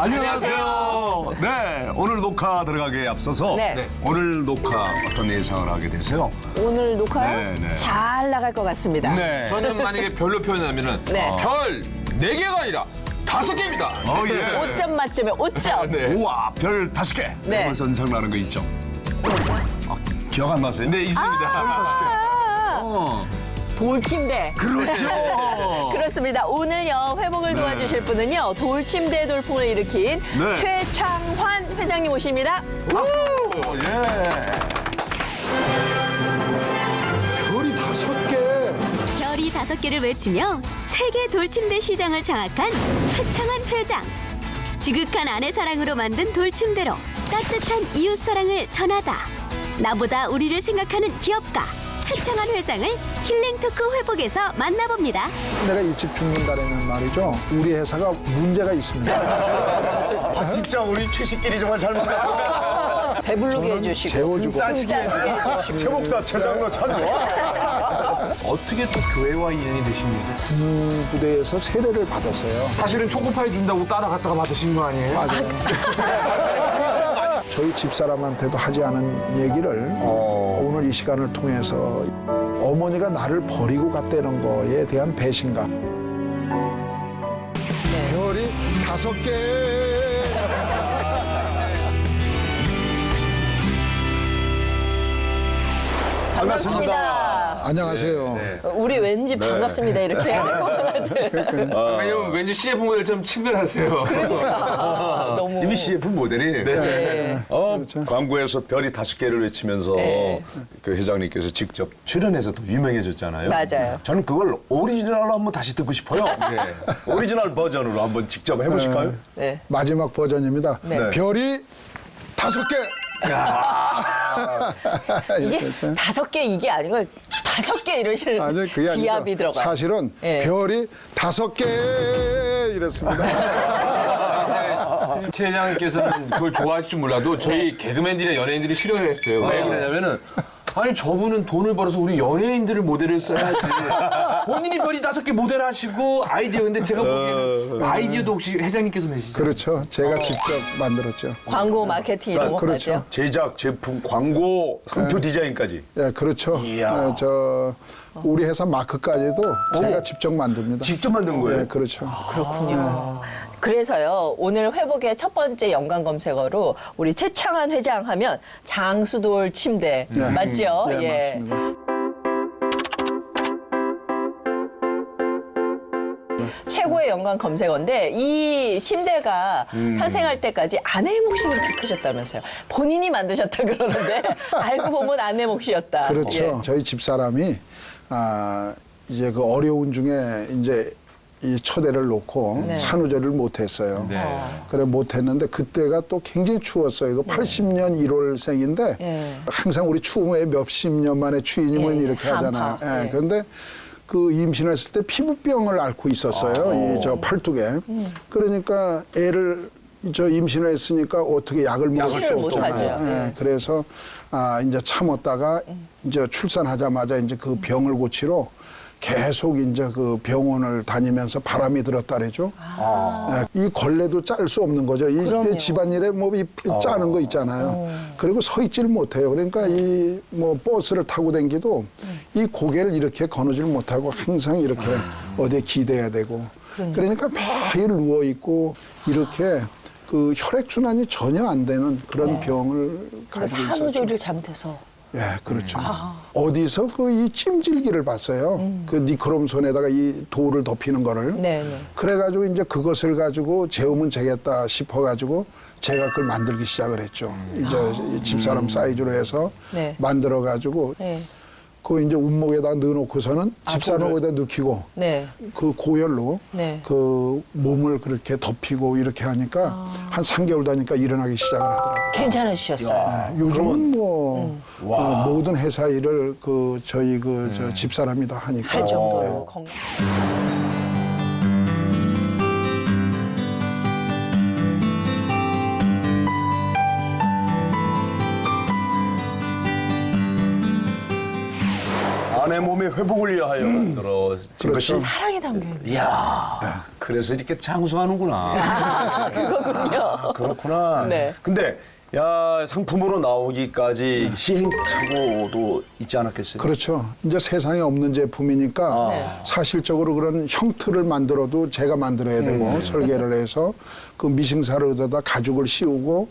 안녕하세요. 네, 오늘 녹화 들어가기에 앞서서 네. 오늘 녹화 어떤 예상을 하게 되세요? 오늘 녹화요? 네, 네. 잘 나갈 것 같습니다. 네. 저는 만약에 별로 표현하면은 네. 별 4개가 아니라 5개입니다. 예. 5점 만점에 5점. 네. 우와, 별 5개. 네. 벌써 생각나는 거 있죠? 뭐죠? 기억 안 나세요? 네, 있습니다. 어, 돌침대. 그렇죠. 그렇습니다. 오늘요 회복을 네. 도와주실 분은요 돌침대 돌풍을 일으킨 네. 최창환 회장님 오십니다. 오, 예. 별이 5개. 별이 5개를 외치며 세계 돌침대 시장을 장악한 최창환 회장. 지극한 아내 사랑으로 만든 돌침대로 따뜻한 이웃 사랑을 전하다. 나보다 우리를 생각하는 기업가 최창환 회장을 힐링 토크 회복에서 만나봅니다. 내가 일찍 죽는다라는 말이죠. 우리 회사가 문제가 있습니다. 아, 진짜 우리 최식끼리 정말 잘 먹었다. 배부르게 해주시고 재워주고. 따시게 해주시고. 최 목사, 최 장로 참 좋아. 어떻게 또 교회와 인연이 되신 거죠? 부대에서 세례를 받았어요. 사실은 초코파이 준다고 따라갔다가 받으신 거 아니에요? 맞아요. 저희 집사람한테도 하지 않은 얘기를 오늘 이 시간을 통해서 어머니가 나를 버리고 갔다는 거에 대한 배신감. 별이 5개. 반갑습니다. 안녕하세요. 우리 왠지 반갑습니다 이렇게 해야 될 것 같아요. 왜냐면 왠지 CF 모델처럼 친근하세요. 너무 이미 CF 모델이 네. 광고에서 별이 5개를 외치면서 네. 그 회장님께서 직접 출연해서 더 유명해졌잖아요. 맞아요. 저는 그걸 오리지널로 한번 다시 듣고 싶어요. 오리지널 버전으로 한번 직접 해보실까요? 네. 마지막 버전입니다. 네. 별이 5개. 이게 5개 이게 아니고 5개 이러시는 아니 그게 기압이 아니라 들어가요. 사실은 네. 별이 5개 이랬습니다. 최 회장님께서는 그걸 좋아할지 몰라도 저희 개그맨들이나 연예인들이 싫어했어요. 왜 그러냐면은 아니 저분은 돈을 벌어서 우리 연예인들을 모델을 써야지. 본인이 별이 5개 모델 하시고 아이디어 근데 제가 보기에는 아이디어도 혹시 회장님께서 내시죠? 그렇죠. 제가 직접 만들었죠. 광고 마케팅 이런 것까지요. 그렇죠. 제작, 제품, 광고, 상표 디자인까지. 예, 그렇죠. 이야. 우리 회사 마크까지도 제가 직접 만듭니다. 직접 만든 거예요? 예, 그렇죠. 그렇군요. 그래서요 오늘 회복의 첫 번째 연관 검색어로 우리 최창환 회장 하면 장수돌 침대 맞죠? 예, 맞습니다. 최고의 연관 검색어인데 이 침대가 탄생할 때까지 아내의 몫이 그렇게 크셨다면서요. 본인이 만드셨다 그러는데 알고 보면 아내 몫이었다. 그렇죠. 예. 저희 집사람이 이제 그 어려운 중에 이제 이 처대를 놓고 네. 산후조리를 못했어요. 네. 그래 못했는데 그때가 또 굉장히 추웠어요. 이거 80년 1월생인데 예. 항상 우리 추움에 몇십 년 만에 추위님은 예, 이렇게 하잖아요. 한파. 예. 그런데 그 임신했을 때 피부병을 앓고 있었어요. 이 저 팔뚝에. 그러니까 애를 저 임신을 했으니까 어떻게 약을 먹을 수 못 하죠. 없잖아요. 예. 예. 그래서 이제 참았다가 이제 출산하자마자 이제 그 병을 고치러 계속 이제 그 병원을 다니면서 바람이 들었다 그러죠. 예, 이 걸레도 짤 수 없는 거죠. 그럼요. 이 집안일에 뭐 이 짜는 거 있잖아요. 그리고 서 있지를 못해요. 그러니까 이 뭐 버스를 타고 댕기도 이 고개를 이렇게 거느질 못하고 항상 이렇게 어디에 기대야 되고. 그러니까 매일 누워 있고 이렇게 그 혈액 순환이 전혀 안 되는 그런 병을 가지고 있었죠. 산후조리를 잘못해서. 예, 그렇죠. 어디서 그 이 찜질기를 봤어요. 그 니크롬 손에다가 이 돌을 덮이는 거를. 네, 네. 그래가지고 이제 그것을 가지고 재우면 되겠다 싶어가지고 제가 그걸 만들기 시작을 했죠. 이제 이 집사람 사이즈로 해서 네. 만들어가지고 네. 그 이제 운목에다 넣어놓고서는 집사람에다 넣히고 네. 그 고열로 네. 그 몸을 그렇게 덮이고 이렇게 하니까 한 3개월 다니까 일어나기 시작을 하더라고요. 괜찮으셨어요. 요즘은 뭐 모든 회사 일을 그 저희 그 저 집사람이 다 하니까. 할 정도로 네. 건강. 아내 몸에 회복을 위하여 만들어진 그렇죠. 것이. 사랑이 담겨 있는. 이야, 그래서 이렇게 장수하는구나. 그거군요. 그렇구나. 네. 근데 야 상품으로 나오기까지 시행착오도 있지 않았겠어요? 그렇죠. 이제 세상에 없는 제품이니까 네. 사실적으로 그런 형틀을 만들어도 제가 만들어야 되고 설계를 해서 그 미싱사를 얻어다 가죽을 씌우고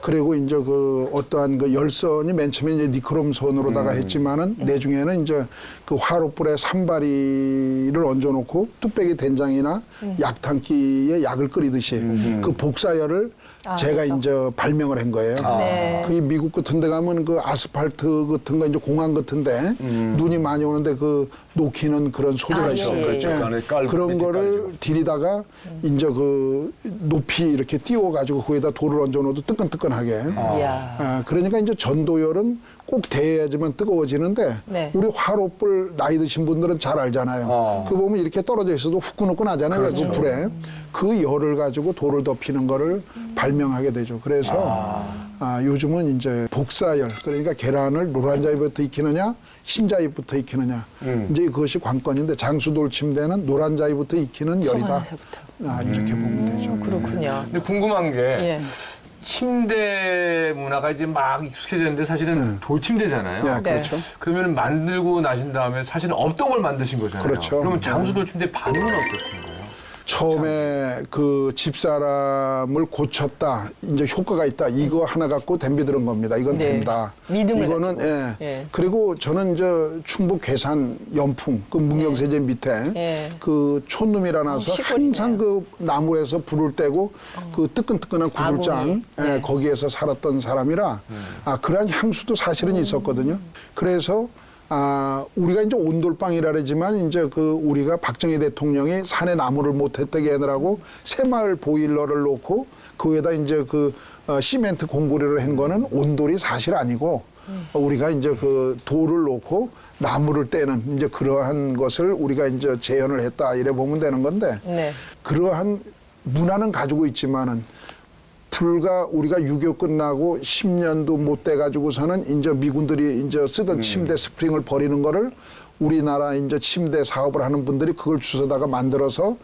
그리고 이제 그 어떠한 그 열선이 맨 처음에 이제 니크롬 선으로다가 했지만은 나중에는 이제 그 화롯불에 산바리를 얹어놓고 뚝배기 된장이나 약탕기에 약을 끓이듯이 그 복사열을 제가 그래서? 이제 발명을 한 거예요. 네. 그 미국 같은 데 가면 그 아스팔트 같은 거 이제 공항 같은데 눈이 많이 오는데 그 녹히는 그런 소리가 아, 있어요. 예. 그렇죠. 예. 안에 깔고 그런 밑에 거를 깔죠. 들이다가 이제 그 높이 이렇게 띄워가지고 거기다 돌을 얹어놓어도 뜨끈뜨끈하게. 이야. 아, 그러니까 이제 전도열은 꼭 대야지만 뜨거워지는데 네. 우리 화롯불 나이 드신 분들은 잘 알잖아요. 그 보면 이렇게 떨어져 있어도 후끈후끈 하잖아요. 그 불에. 그 열을 가지고 돌을 덮이는 거를 발명하게 되죠. 그래서 요즘은 이제 복사열, 그러니까 계란을 노란자위부터 익히느냐 흰자위부터 익히느냐 이제 그것이 관건인데 장수돌 침대는 노란자위부터 익히는 열이다. 소안에서부터. 이렇게 보면 되죠. 그렇군요. 근데 궁금한 게 예. 침대 문화가 이제 막 익숙해졌는데 사실은 돌침대잖아요. 네, 그렇죠. 그러면 만들고 나신 다음에 사실은 없던 걸 만드신 거잖아요. 그렇죠. 그러면 장수 돌침대 반응은 어떻던 거예요? 처음에 그 집사람을 고쳤다, 이제 효과가 있다, 이거 하나 갖고 덤비들은 겁니다. 이건 네. 된다. 믿음을 이거는 가지고. 예. 예. 그리고 저는 저 충북 괴산 연풍 그 문경세제 밑에 예. 그 촌놈이라나서 시골이네요. 항상 그 나무에서 불을 떼고 그 뜨끈뜨끈한 구들장 아궁이. 예, 네. 거기에서 살았던 사람이라 그러한 향수도 사실은 있었거든요. 그래서 우리가 이제 온돌방이라 그러지만 이제 그 우리가 박정희 대통령이 산에 나무를 못 했다게 하느라고 새마을 보일러를 놓고 그 위에다 이제 그 시멘트 공구리를 한 거는 온돌이 사실 아니고 우리가 이제 그 돌을 놓고 나무를 떼는 이제 그러한 것을 우리가 이제 재현을 했다 이래 보면 되는 건데 네. 그러한 문화는 가지고 있지만은 불과 우리가 6.25 끝나고 10년도 못 돼 가지고서는 이제 미군들이 이제 쓰던 침대 스프링을 버리는 거를 우리나라 이제 침대 사업을 하는 분들이 그걸 주워다가 만들어서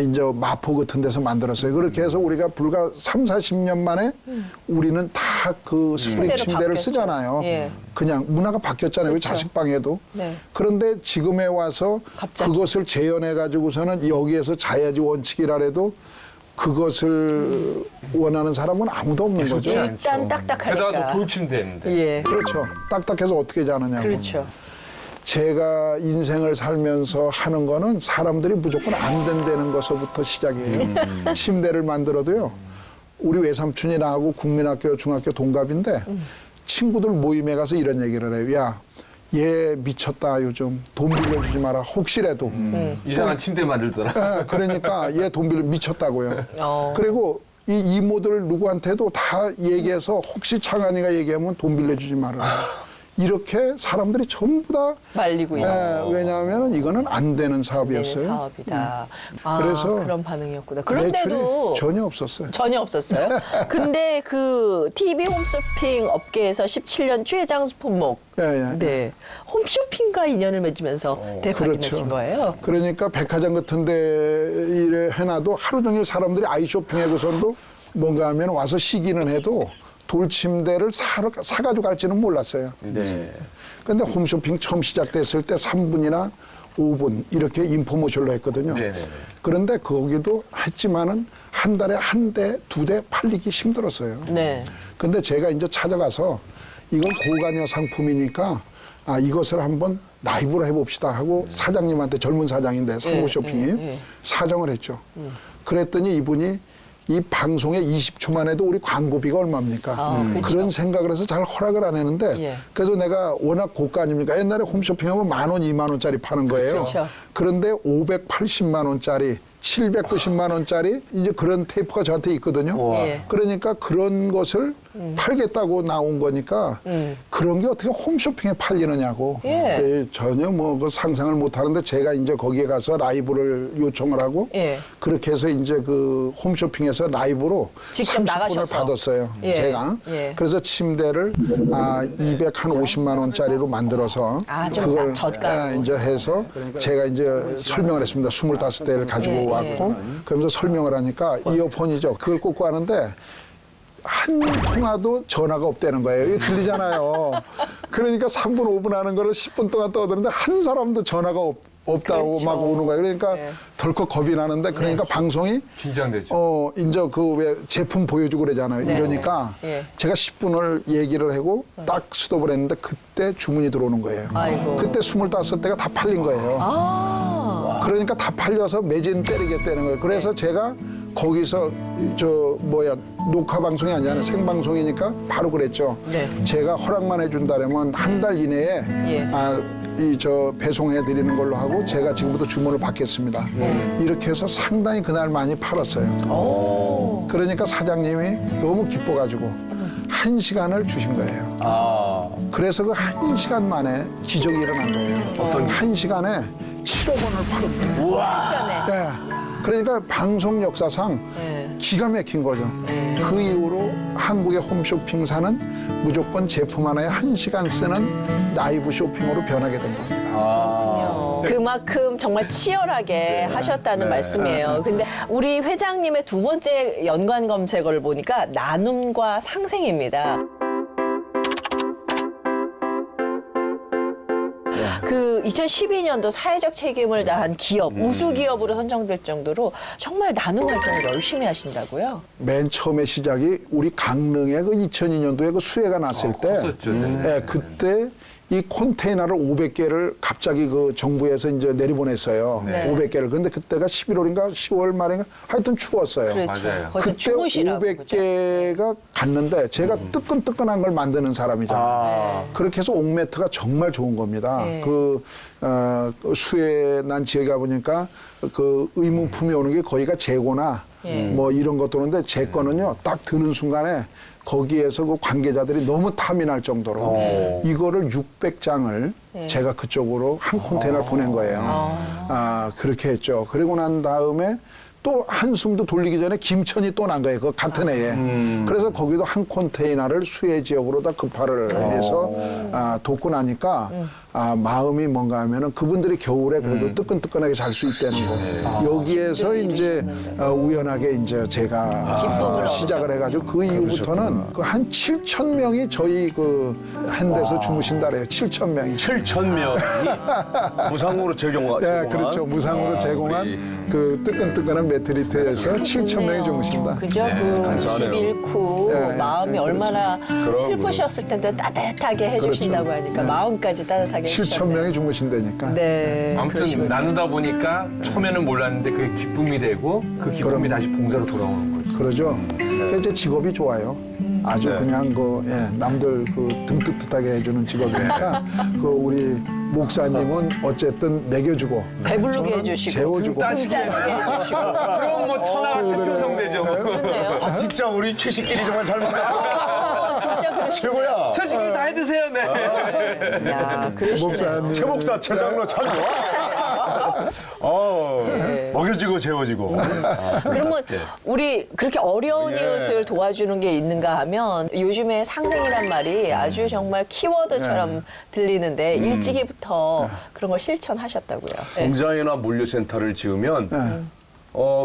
이제 마포 같은 데서 만들었어요. 그렇게 해서 우리가 불과 3, 40년 만에 우리는 다 그 스프링 침대로 침대를 바뀌었죠. 쓰잖아요. 예. 그냥 문화가 바뀌었잖아요. 그렇죠. 자식방에도. 네. 그런데 지금에 와서 갑자기. 그것을 재현해 가지고서는 여기에서 자야지 원칙이라래도 그것을 원하는 사람은 아무도 없는 거죠. 쉽지 않죠. 일단 딱딱하니까. 게다가 또 돌침대인데. 예. 그렇죠. 딱딱해서 어떻게 자느냐고. 그렇죠. 제가 인생을 살면서 하는 거는 사람들이 무조건 안 된다는 것부터 시작이에요. 침대를 만들어도요. 우리 외삼촌이 나하고 국민학교, 중학교 동갑인데 친구들 모임에 가서 이런 얘기를 해요. 야, 얘 미쳤다 요즘. 돈 빌려주지 마라. 혹시라도. 이상한 침대 만들더라. 예, 그러니까 얘 돈 빌려 미쳤다고요. 그리고 이 이모들 누구한테도 다 얘기해서 혹시 창한이가 얘기하면 돈 빌려주지 마라. 이렇게 사람들이 전부 다 말리고 있는 왜냐하면 이거는 안 되는 되는 사업이었어요. 사업이다. 그래서 그런 반응이었구나. 매출이 그런데도 전혀 없었어요. 전혀 없었어요. 근데 그 TV 홈쇼핑 업계에서 17년 최장수 품목. 예. 네. 홈쇼핑과 인연을 맺으면서 대박이 나신 거예요. 그러니까 백화점 같은 데 일에 해놔도 하루 종일 사람들이 아이 쇼핑하고선도 뭔가 하면 와서 시기는 해도 돌침대를 사가지고 갈지는 몰랐어요. 네. 근데 홈쇼핑 처음 시작됐을 때 3분이나 5분 이렇게 인포모션로 했거든요. 네네네. 그런데 거기도 했지만은 한 달에 한 대, 두 대 팔리기 힘들었어요. 네. 근데 제가 이제 찾아가서 이건 고가녀 상품이니까 이것을 한번 라이브로 해봅시다 하고 사장님한테 젊은 사장인데 상무쇼핑이 사정을 했죠. 그랬더니 이분이 이 방송에 20초만 해도 우리 광고비가 얼마입니까? 그렇죠. 그런 생각을 해서 잘 허락을 안 했는데 예. 그래도 내가 워낙 고가 아닙니까? 옛날에 홈쇼핑하면 10,000원, 20,000원짜리 파는 거예요. 그렇죠. 그런데 580만 원짜리, 790만 원짜리 이제 그런 테이프가 저한테 있거든요. 예. 그러니까 그런 것을 팔겠다고 나온 거니까 그런 게 어떻게 홈쇼핑에 팔리느냐고. 예. 예, 전혀 뭐 그 상상을 못 하는데 제가 이제 거기에 가서 라이브를 요청을 하고 예. 그렇게 해서 이제 그 홈쇼핑에서 라이브로 직접 30분을 나가셔서. 받았어요. 예. 제가. 예. 그래서 침대를 250만 원짜리로 만들어서 좀 저가. 이제 해서 제가 이제 설명을 했습니다. 25대를 가지고 왔고 그러면서 설명을 하니까 이어폰이죠. 그걸 꽂고 하는데 한 통화도 전화가 없다는 거예요. 이게 들리잖아요. 그러니까 3분, 5분 하는 거를 10분 동안 떠드는데 한 사람도 전화가 없다고 그렇죠. 막 오는 거예요. 그러니까 네. 덜컥 겁이 나는데 그러니까 방송이 긴장되죠. 이제 그 왜 제품 보여주고 그러잖아요. 네. 이러니까 예. 제가 10분을 얘기를 하고 딱 스톱을 했는데 그때 주문이 들어오는 거예요. 아이고. 그때 25대가 다 팔린 거예요. 그러니까 다 팔려서 매진 때리겠다는 거예요. 그래서 제가 거기서 녹화 방송이 아니라 생방송이니까 바로 그랬죠. 네. 제가 허락만 해준다면 한 달 이내에 예. 배송해 드리는 걸로 하고 제가 지금부터 주문을 받겠습니다. 이렇게 해서 상당히 그날 많이 팔았어요. 그러니까 사장님이 너무 기뻐가지고 1시간을 주신 거예요. 그래서 그 1시간 만에 기적이 일어난 거예요. 어떤 1시간에 7억 원을 팔은 거예요. 시간에. 네. 그러니까 방송 역사상 네. 기가 막힌 거죠. 그 이후로 한국의 홈쇼핑사는 무조건 제품 하나에 1시간 쓰는 라이브 쇼핑으로 변하게 된 겁니다. 그만큼 정말 치열하게 하셨다는 말씀이에요. 근데 우리 회장님의 두 번째 연관 검색어를 보니까 나눔과 상생입니다. 그 2012년도 사회적 책임을 다한 기업, 우수 기업으로 선정될 정도로 정말 나눔 활동을 열심히 하신다고요? 맨 처음에 시작이 우리 강릉에 그 2002년도에 그 수해가 났을 때, 예, 그때 이 컨테이너를 500개를 갑자기 그 정부에서 이제 내려보냈어요. 네. 500개를. 근데 그때가 11월인가 10월 말인가 하여튼 추웠어요. 그렇죠. 맞아요. 거기서 그때 주무시라고. 그죠? 500개가 갔는데 제가 뜨끈뜨끈한 걸 만드는 사람이잖아요. 그렇게 해서 옥매트가 정말 좋은 겁니다. 네. 그 수해 난 지역에 가보니까 그 의문품이 오는 게 거기가 재고나 뭐 이런 것도 오는데 제 거는요 딱 드는 순간에 거기에서 그 관계자들이 너무 탐이 날 정도로 이거를 600장을 제가 그쪽으로 한 컨테이너를 보낸 거예요. 그렇게 했죠. 그리고 난 다음에 또 한숨도 돌리기 전에 김천이 또 난 거예요. 그 같은 해에. 그래서 거기도 한 컨테이너를 수해 지역으로 다 급파를 해서 돕고 나니까 마음이 뭔가 하면은 그분들이 겨울에 그래도 뜨끈뜨끈하게 잘 수 있다는 거. 여기에서 이제 우연하게 이제 제가 시작을 해가지고 그 이후부터는 그 한 7천 명이 저희 그 핸드에서 주무신다 그래요. 7천 명이. 7,000명이 무상으로 제공한. 네, 그렇죠. 무상으로 제공한 그 뜨끈뜨끈한 매트리트에서 7천 명이 주무신다. 그죠? 그 집 감사하네요. 잃고 네, 마음이 네, 얼마나 그렇죠. 슬프셨을 텐데 따뜻하게 해주신다고 그렇죠. 하니까 네. 마음까지 따뜻하게 7천 해주셨네요. 명이 주무신다니까. 네. 아무튼 그러시군요. 나누다 보니까 처음에는 몰랐는데 그게 기쁨이 되고 그 기쁨이 다시 봉사로 돌아오는 거죠. 그러죠. 그래서 제 직업이 좋아요. 아주 그냥 남들 그 등뜨뜻하게 해주는 직업이니까 그 우리 목사님은 어쨌든 먹여주고 배부르게 저는 해주시고 재워주고 따시게 해주시고 그럼 뭐 천하가 태평성되죠. 그렇네요. 아, 진짜 우리 최식끼리 정말 잘 먹다. 진짜 그러시네요. 최고야. 천식이 다 해드세요, 네. 야, 그러시네요. 목사님. 최 목사, 최장로 참 좋아. 먹여지고 재워지고. 그러면 우리 그렇게 어려운 예. 이웃을 도와주는 게 있는가 하면 요즘에 상생이란 말이 아주 정말 키워드처럼 들리는데 일찍이부터 그런 걸 실천하셨다고요. 네. 공장이나 물류센터를 지으면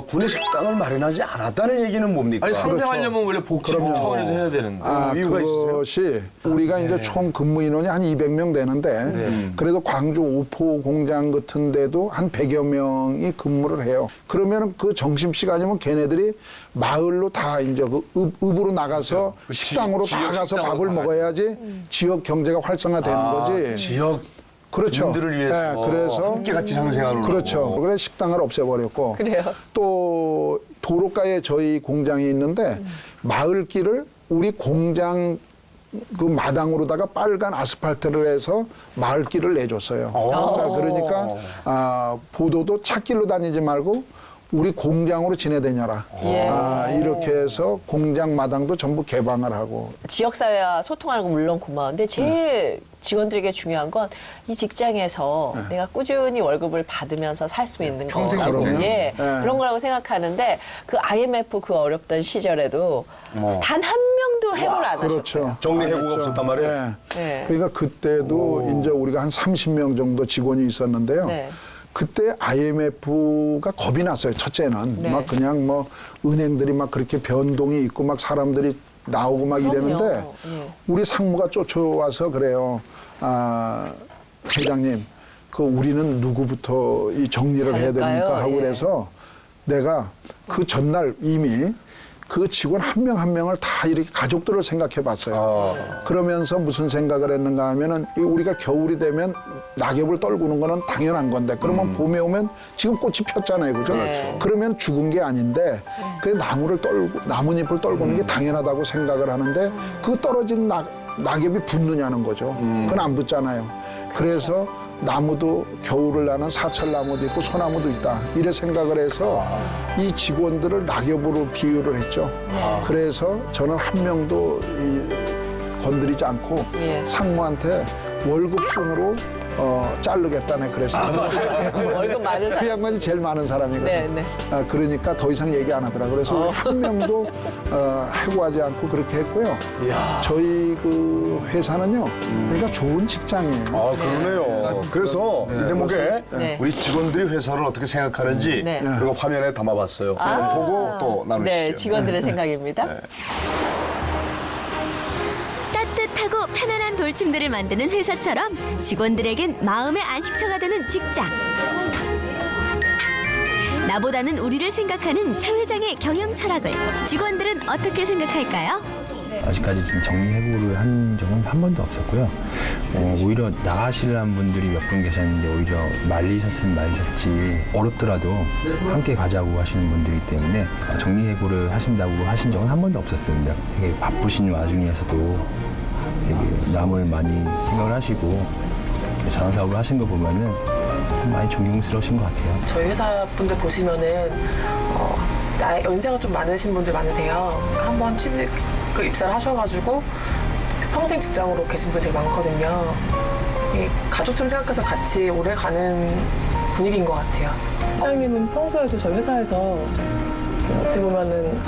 군의 식당을 마련하지 않았다는 얘기는 뭡니까? 아니 상생하려면 원래 복지부 차원에서 해야 되는데. 이유가 있으세요? 그것이 우리가 이제 총 근무 인원이 한 200명 되는데 그래도 광주 오포 공장 같은 데도 한 100여 명이 근무를 해요. 그러면 그 점심시간이면 걔네들이 마을로 다 이제 그 읍으로 나가서 식당으로 다 지역 가서 식당으로 밥을 다 먹어야지 지역 경제가 활성화되는 거지. 지역 그렇죠. 주민들을 위해서 네, 그래서 함께 같이 상생하는 그렇죠. 그래서 식당을 없애버렸고 그래요? 또 도로가에 저희 공장이 있는데 마을길을 우리 공장 그 마당으로다가 빨간 아스팔트를 해서 마을길을 내줬어요. 그러니까 보도도 찻길로 다니지 말고 우리 공장으로 지내다녀라. 예. 이렇게 해서 공장 마당도 전부 개방을 하고. 지역사회와 소통하는 건 물론 고마운데 제일 직원들에게 중요한 건 이 직장에서 내가 꾸준히 월급을 받으면서 살 수 있는 평생 거라고 직장. 예, 그런 거라고 생각하는데 그 IMF 그 어렵던 시절에도 단 한 명도 해고를 안 하셨어요. 그렇죠. 정리해고가 없었단 말이에요? 네. 그러니까 그때도 이제 우리가 한 30명 정도 직원이 있었는데요. 네. 그때 IMF가 겁이 났어요. 첫째는 네. 막 그냥 뭐 은행들이 막 그렇게 변동이 있고 막 사람들이 나오고 막 그럼요. 이랬는데 예. 우리 상무가 쫓아와서 그래요. 회장님, 그 우리는 누구부터 이 정리를 해야 잘할까요? 됩니까? 하고 예. 그래서 내가 그 전날 이미 그 직원 한 명 한 명을 다 이렇게 가족들을 생각해 봤어요. 그러면서 무슨 생각을 했는가 하면은 이 우리가 겨울이 되면 낙엽을 떨구는 거는 당연한 건데 그러면 봄에 오면 지금 꽃이 폈잖아요. 그죠? 네. 그러면 죽은 게 아닌데 그 나무를 떨고 나뭇잎을 떨구는 게 당연하다고 생각을 하는데 그 떨어진 낙엽이 붙느냐는 거죠. 그건 안 붙잖아요. 그래서 나무도 겨울을 나는 사철나무도 있고 소나무도 있다. 이래 생각을 해서 이 직원들을 낙엽으로 비유를 했죠. 그래서 저는 한 명도 건드리지 않고 예. 상무한테 월급 순으로 자르겠다네 그랬어요. 월급 많은 그 사람. 양반이 제일 많은 사람이거든요. 네, 네. 그러니까 더 이상 얘기 안 하더라고요. 그래서 우리 한 명도 해고하지 않고 그렇게 했고요. 저희 그 회사는요, 그러니까 좋은 직장이에요. 아, 그러네요. 그래서 이 대목에 네. 우리 직원들이 회사를 어떻게 생각하는지 네. 그리고 화면에 담아봤어요. 보고 또 나누시죠. 네, 직원들의 생각입니다. 따뜻하고 편안한 돌침들을 만드는 회사처럼 직원들에겐 마음의 안식처가 되는 직장. 나보다는 우리를 생각하는 최 회장의 경영 철학을 직원들은 어떻게 생각할까요? 아직까지 지금 정리해고를 한 적은 한 번도 없었고요. 오히려 나가시려는 분들이 몇 분 계셨는데 오히려 말리셨으면 말리셨지 어렵더라도 함께 가자고 하시는 분들이기 때문에 정리해고를 하신다고 하신 적은 한 번도 없었습니다. 되게 바쁘신 와중에서도 되게 남을 많이 생각을 하시고 자원사업을 하신 거 보면은 많이 존경스러우신 것 같아요. 저희 회사 분들 보시면은 연세가 좀 많으신 분들 많으세요. 한번 취직 입사를 하셔가지고 평생 직장으로 계신 분들 되게 많거든요. 가족처럼 생각해서 같이 오래 가는 분위기인 것 같아요. 회장님은 평소에도 저희 회사에서 어떻게 보면은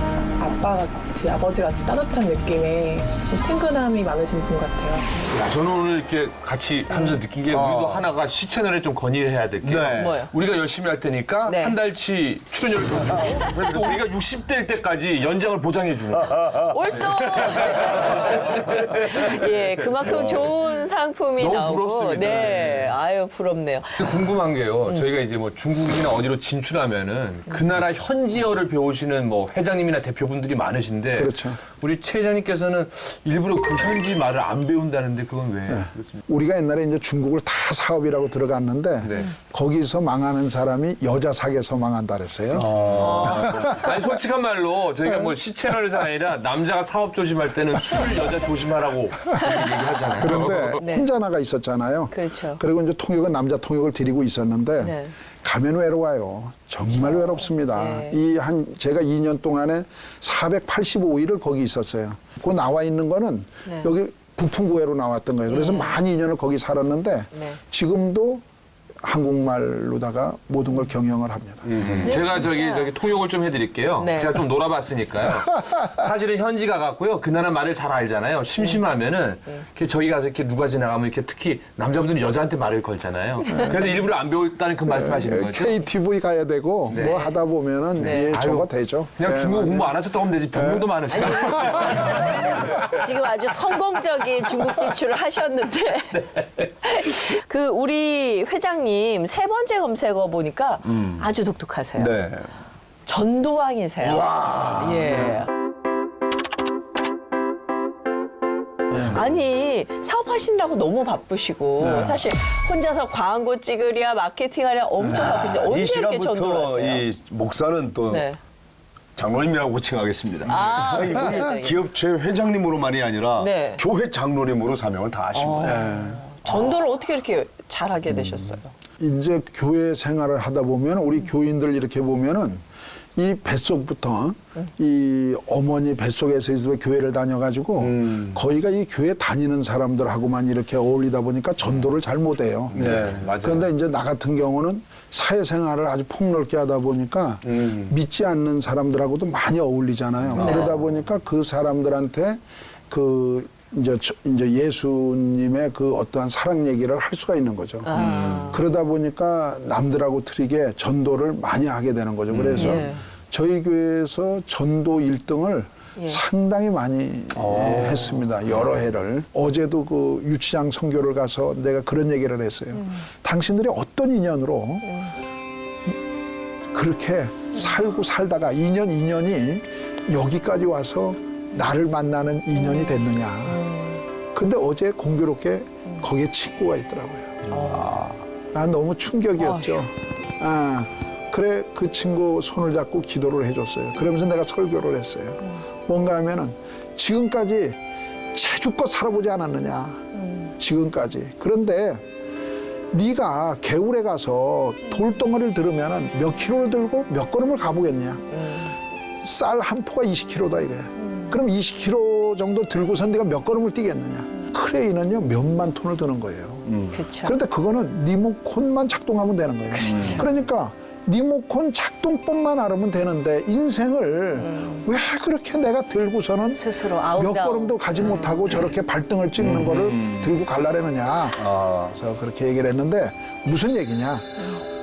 아빠같이 아버지같이 따뜻한 느낌의 친근함이 많으신 분 같아요. 저는 오늘 이렇게 같이 하면서 느낀 게 우리도 하나가 시채널에 좀 건의를 해야 될 게 네. 뭐요? 우리가 열심히 할 테니까 네. 한 달치 출연료를 더 주고 또 우리가 60대일 때까지 연장을 보장해 주는 거야. 옳소. 예, 그만큼 좋은 상품이 너무 나오고. 부럽습니다. 네, 아유 부럽네요. 궁금한 게요. 저희가 이제 뭐 중국이나 어디로 진출하면은 그 나라 현지어를 배우시는 뭐 회장님이나 대표분들이 많으신데 그렇죠. 우리 최 회장님께서는 일부러 그 현지 말을 안 배운다는데 그건 왜 그렇습니까? 우리가 옛날에 이제 중국을 다 사업이라고 들어갔는데 네. 거기서 망하는 사람이 여자 사귀어서 망한다 그랬어요. 아니 솔직한 말로 저희가 뭐 시채널에서 아니라 남자가 사업 조심할 때는 술 여자 조심하라고 그렇게 얘기하잖아요. 그런데 네. 혼자 나가 있었잖아요. 그렇죠. 그리고 이제 통역은 남자 통역을 드리고 있었는데 네. 가면 외로워요. 정말 외롭습니다. 네. 제가 2년 동안에 485일을 거기 있었어요. 그 나와 있는 거는 네. 여기 부풍구회로 나왔던 거예요. 그래서 만 2년을 거기 살았는데 네. 지금도 한국말로다가 모든 걸 경영을 합니다. 제가 진짜. 저기 통역을 좀 해드릴게요. 네. 제가 좀 놀아봤으니까요. 사실은 현지 가갖고요. 그 나라 말을 잘 알잖아요. 심심하면은 이렇게 저희 가서 이렇게 누가 지나가면 이렇게 특히 남자분들은 여자한테 말을 걸잖아요. 그래서 일부러 안 배웠다는 그 말씀하시는 거죠. KTV 가야 되고 네. 뭐 하다 보면은 네. 예, 저거 아유, 되죠. 그냥 네, 중국어 맞아요. 공부 안 하셨다고 하면 되지. 병력도 많으시고. 지금 아주 성공적인 중국 진출을 하셨는데 그 우리 회장님 세 번째 검색어 보니까 아주 독특하세요. 네. 전도왕이세요. 예. 아니 사업하시느라고 너무 바쁘시고 사실 혼자서 광고 찍으랴 마케팅하랴 엄청 바쁘죠. 이 언제 이렇게 전도를 시간부터 하세요? 이 목사는 또 네. 장로님이라고 고칭하겠습니다. 아, 이분이 네. 기업체 회장님으로만이 아니라 네. 교회 장로님으로 사명을 다 하신 거예요. 전도를 어떻게 이렇게 잘하게 되셨어요? 이제 교회 생활을 하다 보면 우리 교인들 이렇게 보면은 이 뱃속부터 이 어머니 뱃속에서 교회를 다녀가지고 거의가 이 교회 다니는 사람들하고만 이렇게 어울리다 보니까 전도를 잘 못해요. 네, 맞아요. 그런데 이제 나 같은 경우는 사회생활을 아주 폭넓게 하다 보니까 믿지 않는 사람들하고도 많이 어울리잖아요. 그러다 보니까 그 사람들한테 그 이제 예수님의 그 어떠한 사랑 얘기를 할 수가 있는 거죠. 그러다 보니까 남들하고 틀리게 전도를 많이 하게 되는 거죠. 그래서 예. 저희 교회에서 전도 1등을 상당히 많이 했습니다. 여러 해를. 어제도 그 유치장 선교를 가서 내가 그런 얘기를 했어요. 당신들이 어떤 인연으로 그렇게 살고 살다가 2년이 여기까지 와서 나를 만나는 인연이 됐느냐. 근데 어제 공교롭게 거기에 친구가 있더라고요. 난 너무 충격이었죠. 그래 그 친구 손을 잡고 기도를 해줬어요. 그러면서 내가 설교를 했어요. 뭔가 하면은 지금까지 제주껏 살아보지 않았느냐. 지금까지. 그런데 네가 개울에 가서 돌덩어리를 들으면은 몇 킬로를 들고 몇 걸음을 가보겠냐. 쌀 한 포가 20kg다 이거야. 그럼 20kg 정도 들고선 네가 몇 걸음을 뛰겠느냐. 크레인은요 몇만 톤을 드는 거예요. 그렇죠. 그런데 그거는 리모컨만 작동하면 되는 거예요. 그러니까 리모컨 작동법만 알으면 되는데 인생을 왜 그렇게 내가 들고서는 스스로 몇 아웃다운. 걸음도 가지 못하고 저렇게 발등을 찍는 거를 들고 갈라내느냐. 그래서 그렇게 얘기를 했는데 무슨 얘기냐.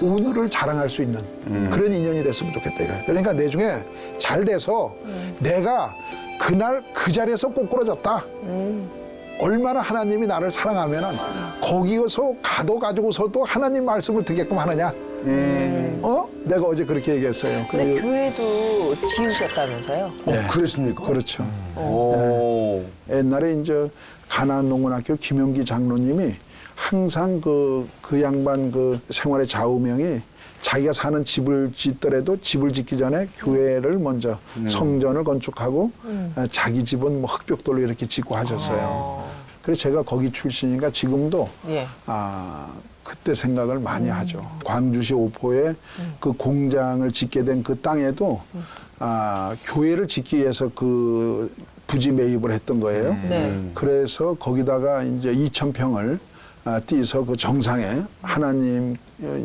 오늘을 자랑할 수 있는 그런 인연이 됐으면 좋겠다 이거야. 그러니까 내 중에 잘 돼서 내가 그날 그 자리에서 꼬꾸라졌다. 얼마나 하나님이 나를 사랑하면은 거기서 가둬가지고서도 하나님 말씀을 듣게끔 하느냐. 내가 어제 그렇게 얘기했어요. 근데 교회도 지으셨다면서요? 그랬습니까? 그렇죠. 오. 옛날에 이제 가나안농군학교 김용기 장로님이 항상 그 양반 그 생활의 좌우명이 자기가 사는 집을 짓더라도 집을 짓기 전에 교회를 먼저 성전을 건축하고 자기 집은 뭐 흙벽돌로 이렇게 짓고 하셨어요. 그래서 제가 거기 출신이니까 지금도 예. 그때 생각을 많이 하죠. 광주시 오포에 그 공장을 짓게 된 그 땅에도 교회를 짓기 위해서 그 부지 매입을 했던 거예요. 네. 그래서 거기다가 이제 2,000평을 띄서 그 정상에 하나님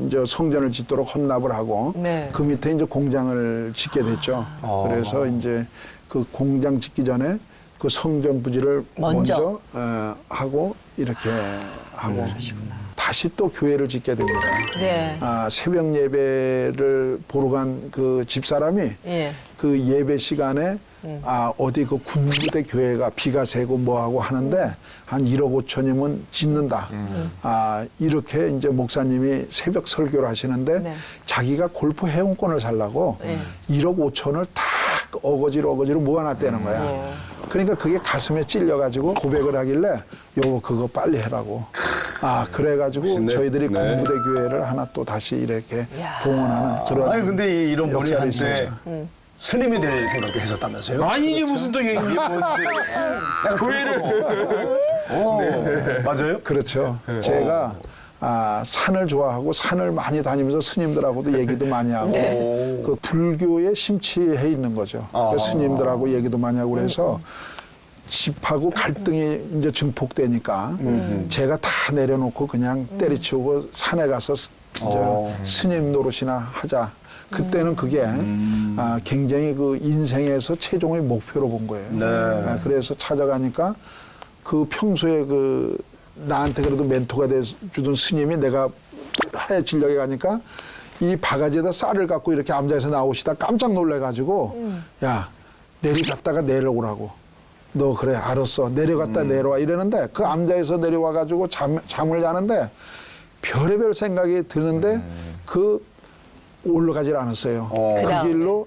이제 성전을 짓도록 헌납을 하고 네. 그 밑에 이제 공장을 짓게 됐죠. 그래서 이제 그 공장 짓기 전에 그 성전 부지를 먼저 하고 이렇게 하고 다시 또 교회를 짓게 됩니다. 네. 새벽 예배를 보러 간 그 집사람이 예. 그 예배 시간에 어디 그 군부대 교회가 비가 새고 뭐하고 하는데 한 1억 5천이면 짓는다. 이렇게 이제 목사님이 새벽 설교를 하시는데 네. 자기가 골프 회원권을 살라고 1억 5천을 다 어거지로 모아놨다는 거야. 그러니까 그게 가슴에 찔려가지고 고백을 하길래 요거 그거 빨리 해라고. 그래가지고 멋있네. 저희들이 네. 군부대 교회를 하나 또 다시 이렇게 동원하는 그런. 아니 근데 이런 분이 역할이 한때 있었죠. 스님이 될 생각도 했었다면서요? 아니 이게 무슨 또 이게 뭔데? 교회를 맞아요? 그렇죠. 제가 산을 좋아하고 산을 많이 다니면서 스님들하고도 얘기도 많이 하고 그 불교에 심취해 있는 거죠. 그 스님들하고 얘기도 많이 하고 그래서 집하고 갈등이 이제 증폭되니까 제가 다 내려놓고 그냥 때리치우고 산에 가서 이제 스님 노릇이나 하자. 그때는 그게 굉장히 그 인생에서 최종의 목표로 본 거예요. 네. 그래서 찾아가니까 그 평소에 그 나한테 그래도 멘토가 돼주던 스님이 내가 하에 진력에 가니까 이 바가지에다 쌀을 갖고 이렇게 앉아서 나오시다 깜짝 놀래가지고 야 내려갔다가 내려오라고. 너 그래 알았어 내려갔다 내려와 이러는데 그 암자에서 내려와가지고 잠을 자는데 별의별 생각이 드는데 그 올라가질 않았어요. 그 길로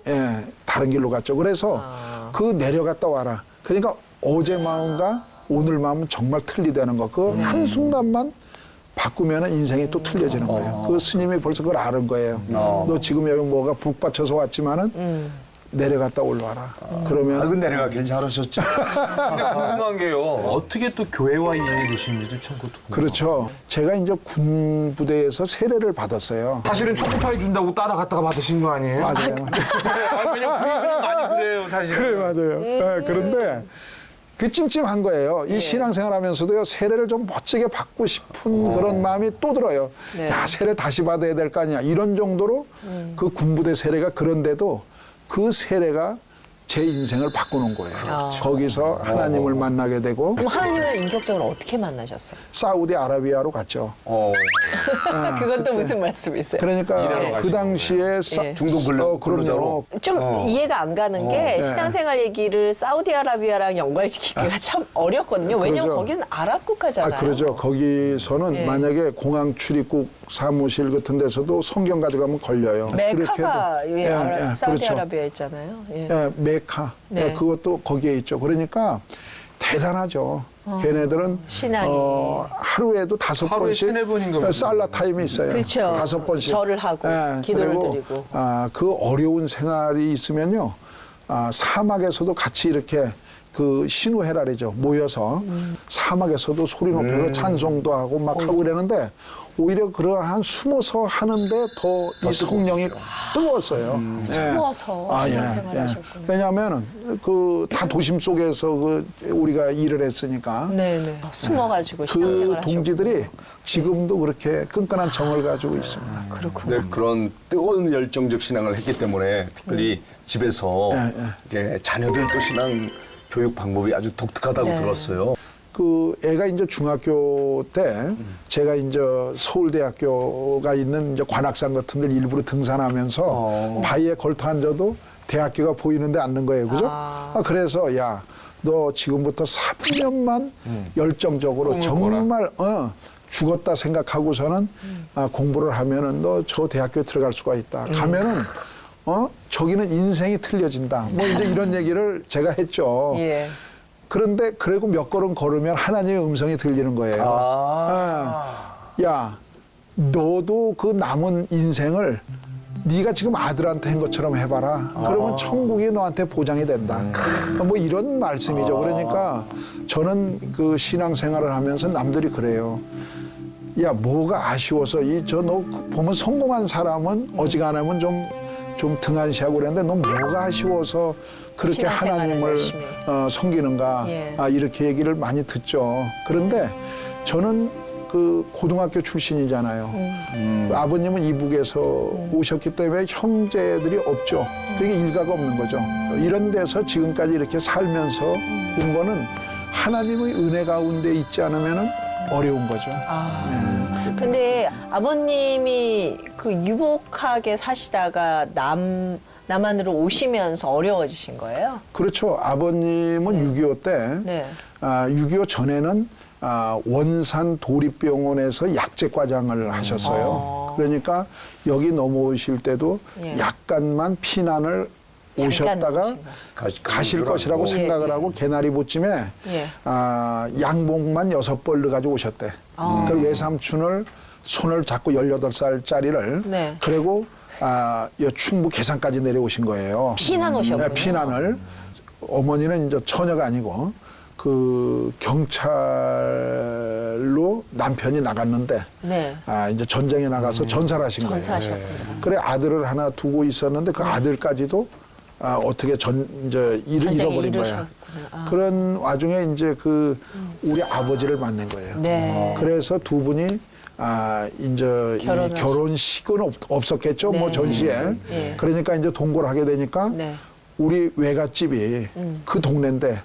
다른 길로 갔죠. 그래서 그 내려갔다 와라. 그러니까 어제 마음과 오늘 마음은 정말 틀리다는 거. 그 한순간만 바꾸면 인생이 또 틀려지는 거예요. 그 스님이 벌써 그걸 아는 거예요. 너 지금 여기 뭐가 북받쳐서 왔지만은 내려갔다 올라와라. 그러면 그 내려가길 잘하셨죠. 근데 궁금한 게요. 어떻게 또 교회와 인연이 되시는지도 참 그것도 궁금해요. 그렇죠. 제가 이제 군 부대에서 세례를 받았어요. 사실은 초코파이 준다고 따라갔다가 받으신 거 아니에요? 맞아요. 그냥 부인은 많이 그래요, 사실. 그래 맞아요. 네, 그런데 그 찜찜한 거예요. 이 신앙생활하면서도요 세례를 좀 멋지게 받고 싶은 그런 마음이 또 들어요. 네. 야 세례를 다시 받아야 될 거 아니야. 이런 정도로 그 군부대 세례가 그런데도 그 세례가 제 인생을 바꾸는 거예요. 거기서 하나님을 만나게 되고 그럼 하나님을 인격적으로 어떻게 만나셨어요? 사우디아라비아로 갔죠. 그건 또 무슨 말씀이세요? 그러니까 그 당시에 예. 중동 근로자로. 그럼요. 좀 이해가 안 가는 게 네. 신앙생활 얘기를 사우디아라비아랑 연관시키기가 참 어렵거든요. 왜냐면 그러죠. 거기는 아랍 국가잖아요. 그러죠. 거기서는 예. 만약에 공항 출입국 사무실 같은 데서도 성경 가져가면 걸려요. 메카가 그렇게 해도- 예, 사우디아라비아 그렇죠. 있잖아요. 예. 예, 메카. 네. 예, 그것도 거기에 있죠. 그러니까 대단하죠. 걔네들은 신앙이. 하루에도 5번씩 하루에 3-4번인가 보죠. 살라 타임이 있어요. 그렇죠. 5번씩. 절을 하고 기도를 그리고, 드리고. 그 어려운 생활이 있으면요. 사막에서도 같이 이렇게 그 신우회라래죠. 모여서 사막에서도 소리 높여서 찬송도 하고 막 하고 이러는데 오히려 그러한 숨어서 하는데 더 이 성령이 뜨거웠어요. 예. 숨어서 신앙생활 하셨구나. 왜냐하면은 그 다 도심 속에서 그 우리가 일을 했으니까 네네. 숨어가지고 그 신앙생활 하셨고. 동지들이 지금도 그렇게 끈끈한 정을 가지고 있습니다. 그렇구나. 네, 그런 뜨거운 열정적 신앙을 했기 때문에 특별히 집에서 이렇게 자녀들도 신앙 교육 방법이 아주 독특하다고 네. 들었어요. 그 애가 이제 중학교 때 제가 이제 서울대학교가 있는 이제 관악산 같은 데 일부러 등산하면서 바위에 걸터 앉아도 대학교가 보이는데 앉는 거예요. 그죠? 그래서 야, 너 지금부터 3년만 열정적으로 정말 죽었다 생각하고서는 공부를 하면은 너 저 대학교에 들어갈 수가 있다. 가면은 저기는 인생이 틀려진다. 뭐 이제 이런 얘기를 제가 했죠. 예. 그런데 그리고 몇 걸음 걸으면 하나님의 음성이 들리는 거예요. 야, 너도 그 남은 인생을 네가 지금 아들한테 한 것처럼 해봐라. 그러면 천국이 너한테 보장이 된다. 뭐 이런 말씀이죠. 그러니까 저는 그 신앙생활을 하면서 남들이 그래요. 야, 뭐가 아쉬워서 저 너 보면 성공한 사람은 어지간하면 좀 등한시하고 그랬는데 너 뭐가 아쉬워서 그렇게 신앙생활을 하나님을 열심히. 섬기는가 예. 이렇게 얘기를 많이 듣죠. 그런데 저는 그 고등학교 출신이잖아요. 아버님은 이북에서 오셨기 때문에 형제들이 없죠. 그게 일가가 없는 거죠. 이런 데서 지금까지 이렇게 살면서 온 거는 하나님의 은혜 가운데 있지 않으면 어려운 거죠. 근데 아버님이 그 유복하게 사시다가 남한으로 오시면서 어려워지신 거예요? 그렇죠. 아버님은 6.25 때, 네. 6.25 전에는 원산 도립병원에서 약제과장을 하셨어요. 그러니까 여기 넘어오실 때도 예. 약간만 피난을 잠깐 오셨다가 오신 가실 것이라고 알고. 생각을 예, 하고 개나리보쯤에 예. 양복만 6벌 가지고 오셨대. 그 외삼촌을 손을 잡고 18살짜리를 네. 그리고 여 충북 계산까지 내려오신 거예요. 피난 오셨군요. 네, 피난을 어머니는 이제 처녀가 아니고 그 경찰로 남편이 나갔는데 네. 이제 전쟁에 나가서 전사를 하신 거예요. 전사하셨구나. 그래 아들을 하나 두고 있었는데 그 아들까지도 어떻게 이제 일을 전쟁에 잃어버린 거야. 잃으셨구나. 그런 와중에 이제 그 우리 아버지를 만난 거예요. 네. 그래서 두 분이 이제 이 결혼하시- 결혼식은 없었겠죠. 네. 뭐 전시에. 예. 그러니까 이제 동거를 하게 되니까 네. 우리 외갓집이 그 동네인데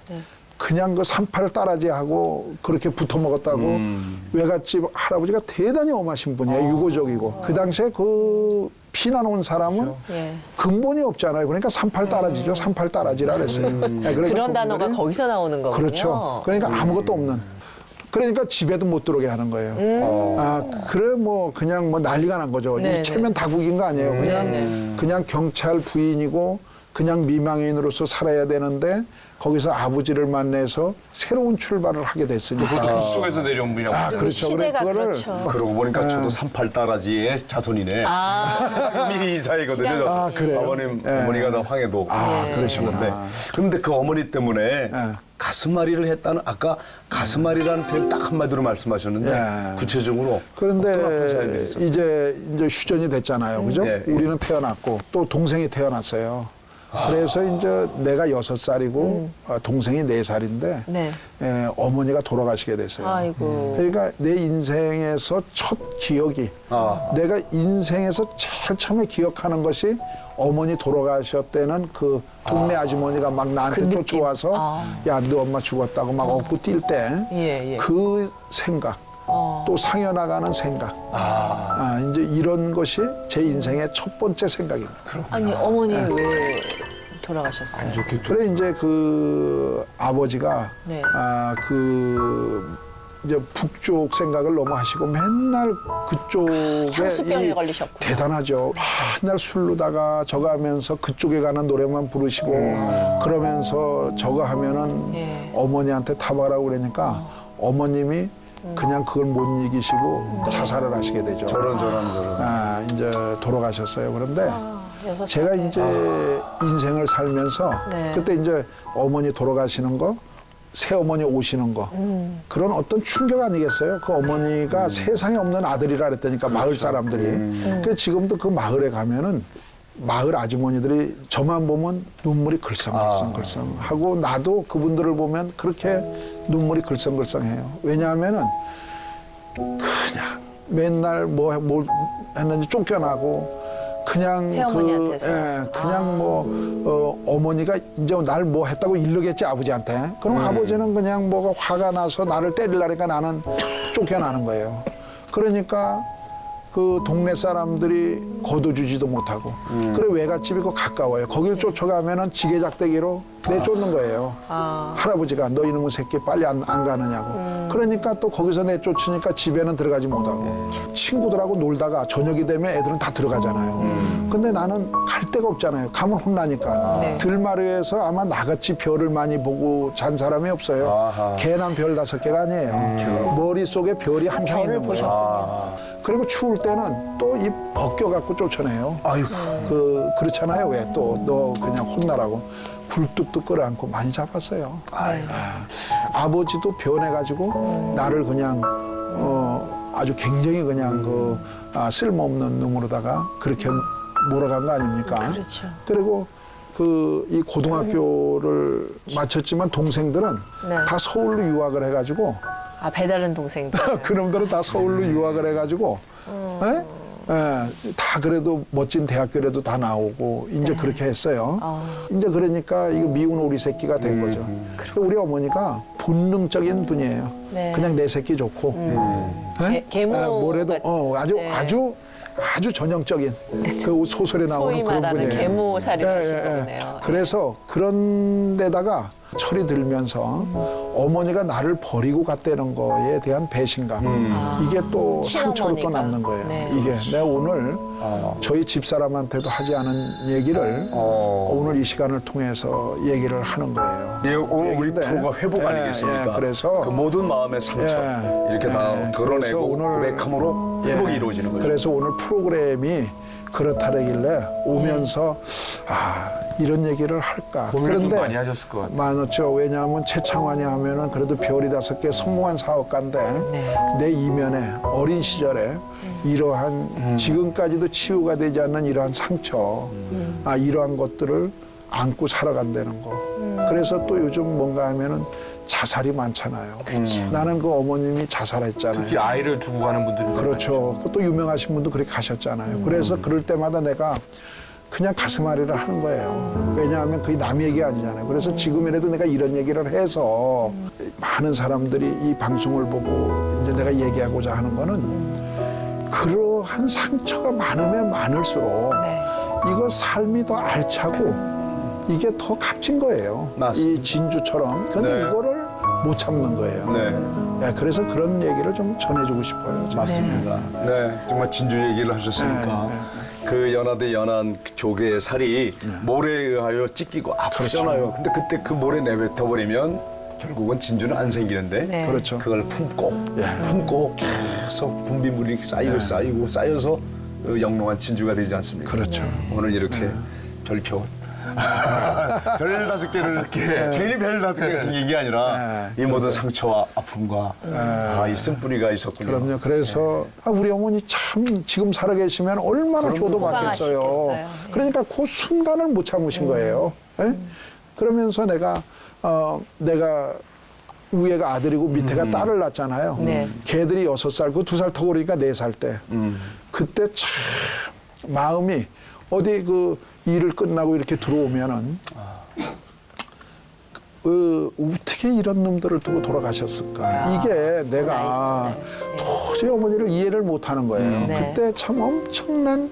그냥 그 산파를 따라지하고 그렇게 붙어 먹었다고 외갓집 할아버지가 대단히 엄하신 분이에요. 유고적이고. 그 당시에 그 피난 온 사람은 예. 근본이 없잖아요. 그러니까 산팔 따라지죠. 산팔 따라지라 그랬어요. 네, 그래서 그런 단어가 그분들이 거기서 나오는 거군요. 그렇죠. 그러니까 아무것도 없는. 그러니까 집에도 못 들어오게 하는 거예요. 아, 그래 뭐 그냥 뭐 난리가 난 거죠. 네네. 이 체면 다국인 거 아니에요. 그냥 네네. 그냥 경찰 부인이고 그냥 미망인으로서 살아야 되는데 거기서 아버지를 만나서 새로운 출발을 하게 됐으니까. 그것도 북쪽에서 내려온 분이라고. 아, 그렇죠. 그래 시대가 그거를 그렇죠. 그러고 보니까 저도 38딸아지의 자손이네. 미리 이사이거든요. 시간이. 아, 그래요? 어머니가 다 황해도 그러시구나. 그런데 그 어머니 때문에 가슴앓이를 했다는 아까 가슴앓이라는 표현 딱 한마디로 말씀하셨는데 예. 구체적으로 어떤 아픈 그런데 사연이 있었어요? 이제 휴전이 됐잖아요. 그죠? 예, 예. 우리는 태어났고 또 동생이 태어났어요. 그래서 이제 내가 6살이고 동생이 4살인데 네. 어머니가 돌아가시게 됐어요. 아이고. 그러니까 내 인생에서 첫 기억이 내가 인생에서 제일 처음에 기억하는 것이 어머니 돌아가셨다는 그 동네 아주머니가 막 나한테 그 느낌. 쫓아와서 야, 너 엄마 죽었다고 막 업고 뛸 때 예, 예. 그 생각 또 상여나가는 생각 이제 이런 것이 제 인생의 첫 번째 생각입니다. 아니 어머니 왜 돌아가셨어요? 그래 이제 그 아버지가 네. 그 이제 북쪽 생각을 너무 하시고 맨날 그쪽에 향수병에 걸리셨구나. 대단하죠. 맨날 술로다가 저거 하면서 그쪽에 가는 노래만 부르시고 그러면서 저거 하면은 예. 어머니한테 타봐라고 그러니까 어머님이 그냥 그걸 못 이기시고 자살을 하시게 되죠. 저런. 이제 돌아가셨어요. 그런데 여섯 제가 살에. 이제 인생을 살면서 네. 그때 이제 어머니 돌아가시는 거, 새어머니 오시는 거 그런 어떤 충격 아니겠어요? 그 어머니가 세상에 없는 아들이라 그랬다니까 마을 사람들이. 그 지금도 그 마을에 가면은 마을 아주머니들이 저만 보면 눈물이 글썽글썽글썽 하고 나도 그분들을 보면 그렇게 눈물이 글썽글썽해요. 왜냐하면은 그냥 맨날 뭘 했는지 쫓겨나고 그냥 새어머니한테서. 그냥 어머니가 이제 날 뭐 했다고 일르겠지 아버지한테. 그럼 아버지는 그냥 뭐가 화가 나서 나를 때리려니까 나는 쫓겨나는 거예요. 그러니까 그 동네 사람들이 거둬주지도 못하고 그래 외갓집이고 가까워요. 거길 쫓아가면은 지게작대기로 내쫓는 거예요. 할아버지가 너 이놈의 새끼 빨리 안 가느냐고. 그러니까 또 거기서 내쫓으니까 집에는 들어가지 못하고 친구들하고 놀다가 저녁이 되면 애들은 다 들어가잖아요. 근데 나는 갈 데가 없잖아요. 가면 혼나니까. 네. 들마루에서 아마 나같이 별을 많이 보고 잔 사람이 없어요. 개난 별 5개가 아니에요. 머릿속에 별이 항상 별을 있는 거예요. 보셨군요. 그리고 추울 때는 또 이 벗겨갖고 쫓아내요. 그렇잖아요. 왜 또 너 그냥 혼나라고. 굴뚝뚝 끌어안고 많이 잡았어요. 아버지도 변해가지고 나를 그냥 아주 굉장히 그냥 쓸모없는 놈으로다가 그렇게 몰아간 거 아닙니까? 그렇죠. 그리고 이 고등학교를 마쳤지만 동생들은 네. 다 서울로 유학을 해가지고 배다른 동생들. 그놈들은 다 서울로 유학을 해가지고 다 그래도 멋진 대학교라도 다 나오고 이제 그렇게 했어요. 이제 그러니까 이거 미운 오리 새끼가 된 거죠. 우리 어머니가 본능적인 분이에요. 네. 그냥 내 새끼 좋고 계모 뭐래도 아주 네. 아주 전형적인 그 소설에 나오는 소위 그런 말하는 분이에요. 계모살이를 하신 거네요. 그래서 그런 데다가 철이 들면서 어머니가 나를 버리고 갔다는 거에 대한 배신감 이게 또 상처로 또 친어머니가. 남는 거예요. 네. 이게 내가 오늘 저희 집사람한테도 하지 않은 얘기를 오늘 이 시간을 통해서 얘기를 하는 거예요. 예, 오늘 우리 얘기인데, 프로가 회복 아니겠습니까? 그래서 그 모든 마음의 상처 이렇게 다 그래서 드러내고 오늘 고백함으로 회복이 이루어지는 거죠. 그래서 오늘 프로그램이 그렇다길래 오면서 이런 얘기를 할까. 고민을 좀 많이 하셨을 것 같아요. 많았죠. 왜냐하면 최창환이 하면은 그래도 별이 5개 성공한 사업가인데 내 이면에 어린 시절에 이러한 지금까지도 치유가 되지 않는 이러한 상처, 이러한 것들을 안고 살아간다는 거. 그래서 또 요즘 뭔가 하면은 자살이 많잖아요. 나는 그 어머님이 자살했잖아요. 특히 아이를 두고 가는 분들이 그렇죠. 또 유명하신 분도 그렇게 가셨잖아요. 그래서 그럴 때마다 내가 그냥 가슴앓이를 하는 거예요. 왜냐하면 그게 남 얘기 아니잖아요. 그래서 지금이라도 내가 이런 얘기를 해서 많은 사람들이 이 방송을 보고 이제 내가 얘기하고자 하는 거는 그러한 상처가 많으면 많을수록 이거 삶이 더 알차고 이게 더 값진 거예요. 맞습니다. 이 진주처럼. 근데 네. 이거를 못 참는 거예요. 네. 예, 그래서 그런 얘기를 좀 전해주고 싶어요. 제가. 맞습니다. 네. 정말 진주 얘기를 하셨으니까. 그 연하대 연한 그 조개의 살이 모래에 의하여 찢기고 아프잖아요. 근데 그때 그 모래 내뱉어버리면 결국은 진주는 안 생기는데 네. 그렇죠. 그걸 품고 계속 분비물이 쌓이고 쌓여서 그 영롱한 진주가 되지 않습니까? 그렇죠. 오늘 이렇게 별표 별 5개를 괜히 별 5개가 생긴 게 아니라 이 모든 상처와 아픔과 이 쓴뿌리가 있었군요. 그럼요. 그래서 우리 어머니 참 지금 살아계시면 얼마나 줘도 받겠어요. 건강하시겠어요. 그러니까 그 순간을 못 참으신 거예요. 예? 그러면서 내가 위에가 아들이고 밑에가 딸을 낳았잖아요. 네. 걔들이 6살, 그 2살 더 어리니까 4살 때. 그때 참 마음이 어디 그 일을 끝나고 이렇게 들어오면은 어떻게 이런 놈들을 두고 돌아가셨을까. 이게 내가 도저히 어머니를 이해를 못하는 거예요. 네. 그때 참 엄청난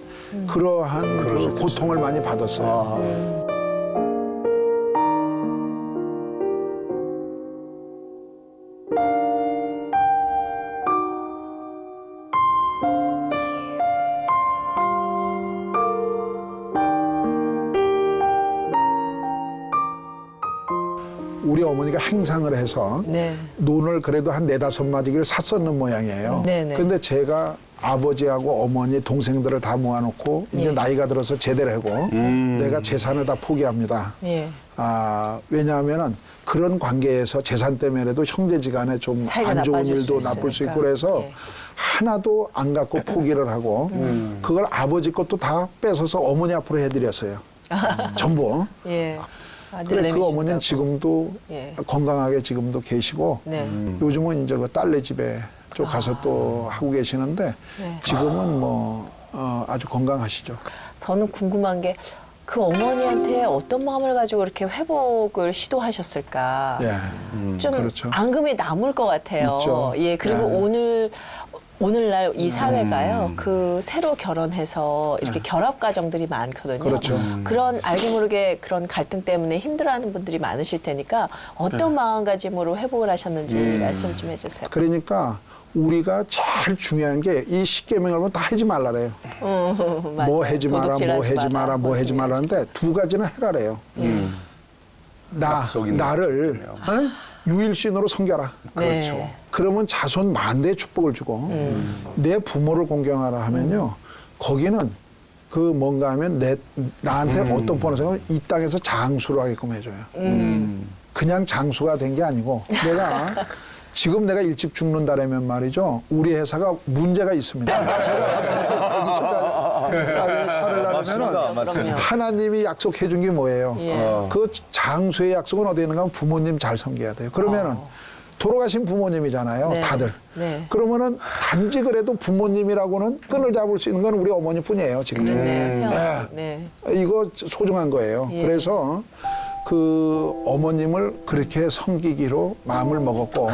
그러한 그 고통을 많이 받았어요. 우리 어머니가 행상을 해서 네. 논을 그래도 한 4-5마디를 샀었는 모양이에요. 네네. 근데 제가 아버지하고 어머니, 동생들을 다 모아놓고 이제 예. 나이가 들어서 제대를 하고 내가 재산을 다 포기합니다. 예. 왜냐하면은 그런 관계에서 재산 때문에라도 형제지간에 좀 사이가 안 좋은 나빠질 일도 수 나쁠 수 있고 있으니까. 그래서 예. 하나도 안 갖고 포기를 하고 그걸 아버지 것도 다 뺏어서 어머니 앞으로 해드렸어요. 전부. 예. 아들 그래 그 내미신다고. 어머니는 지금도 예. 건강하게 지금도 계시고 네. 요즘은 이제 그 딸네 집에 좀 가서 또 하고 계시는데 네. 지금은 뭐 아주 건강하시죠. 저는 궁금한 게 그 어머니한테 어떤 마음을 가지고 그렇게 회복을 시도하셨을까? 예. 좀 그렇죠. 앙금이 남을 것 같아요. 있죠. 예, 그리고 네. 오늘날 이 사회가요, 그 새로 결혼해서 이렇게 결합 가정들이 많거든요. 그렇죠. 그런 알게 모르게 그런 갈등 때문에 힘들어하는 분들이 많으실 테니까 어떤 마음가짐으로 회복을 하셨는지 말씀 좀 해주세요. 그러니까 우리가 제일 중요한 게 이 십계명을 보면 다 하지 말라래요. 맞아요. 뭐 하지 마라, 뭐 도둑질하지 하지 마라, 뭐 하지 말라는데 두 가지는 해라래요. 약속 있는 나를 유일신으로 섬겨라. 그렇죠. 네. 그러면 자손 만대의 축복을 주고 내 부모를 공경하라 하면요. 거기는 그 뭔가 하면 나한테 어떤 보너스가 이 땅에서 장수를 하게끔 해줘요. 그냥 장수가 된 게 아니고 지금 내가 일찍 죽는다라면 말이죠. 우리 회사가 문제가 있습니다. 제가 살을 나려면 맞습니다. 하나님이 약속해 준 게 뭐예요? 예. 그 장수의 약속은 어디에 있는가 하면 부모님 잘 섬겨야 돼요. 그러면은 돌아가신 부모님이잖아요. 네. 다들. 네. 그러면은 단지 그래도 부모님이라고는 끈을 잡을 수 있는 건 우리 어머니뿐이에요. 지금. 그렇네요. 생각. 네. 이거 소중한 거예요. 예. 그래서 그 어머님을 그렇게 섬기기로 마음을 먹었고